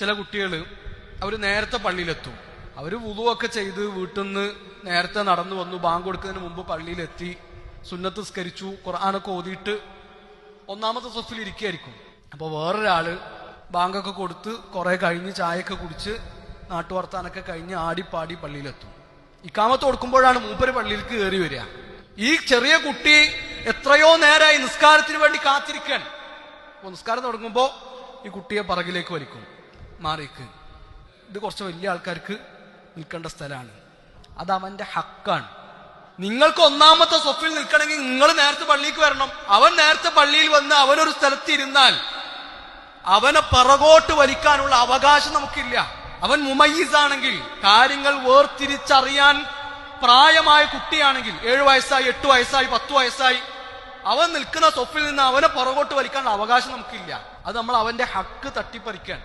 ചില കുട്ടികൾ അവർ നേരത്തെ പള്ളിയിലെത്തും. അവർ വുളുവൊക്കെ ചെയ്ത് വീട്ടിൽ നിന്ന് നേരത്തെ നടന്നു വന്നു, ബാങ്ക് കൊടുക്കുന്നതിന് മുമ്പ് പള്ളിയിലെത്തി, സുന്നത്ത് സ്കരിച്ചു, ഖുർആനൊക്കെ ഓതിയിട്ട് ഒന്നാമത്തെ സഫിൽ ഇരിക്കുകയായിരിക്കും. അപ്പോൾ വേറൊരാള് ബാങ്കൊക്കെ കൊടുത്ത് കുറെ കഴിഞ്ഞ് ചായയൊക്കെ കുടിച്ച് നാട്ടുവർത്താനൊക്കെ കഴിഞ്ഞ് ആടിപ്പാടി പള്ളിയിലെത്തും. ഇക്കാമത്ത് കൊടുക്കുമ്പോഴാണ് മൂപ്പര് പള്ളിയിലേക്ക് കയറി വരിക. ഈ ചെറിയ കുട്ടി എത്രയോ നേരമായി നിസ്കാരത്തിന് വേണ്ടി കാത്തിരിക്കാൻ. അപ്പോൾ നിസ്കാരം തുടങ്ങുമ്പോൾ ഈ കുട്ടിയെ പറകിലേക്ക് വലിക്കും, മാറിക്ക്. ഇത് കുറച്ച് വലിയ ആൾക്കാർക്ക് നിൽക്കേണ്ട സ്ഥലമാണ്, അത് അവന്റെ ഹക്കാണ്. നിങ്ങൾക്ക് ഒന്നാമത്തെ സൊഫിൽ നിൽക്കണമെങ്കിൽ നിങ്ങൾ നേരത്തെ പള്ളിക്ക് വരണം. അവൻ നേരത്തെ പള്ളിയിൽ വന്ന് അവനൊരു സ്ഥലത്ത് ഇരുന്നാൽ അവനെ പിറകോട്ട് വലിക്കാനുള്ള അവകാശം നമുക്കില്ല. അവൻ മുമയ്യിസാണെങ്കിൽ, കാര്യങ്ങൾ വേർതിരിച്ചറിയാൻ പ്രായമായ കുട്ടിയാണെങ്കിൽ, 7 വയസ്സായി 8 വയസ്സായി 10 വയസ്സായി, അവൻ നിൽക്കുന്ന സൊഫിൽ നിന്ന് അവനെ പുറകോട്ട് വലിക്കാനുള്ള അവകാശം നമുക്കില്ല. അത് നമ്മൾ അവന്റെ ഹക്ക് തട്ടിപ്പറിക്കാൻ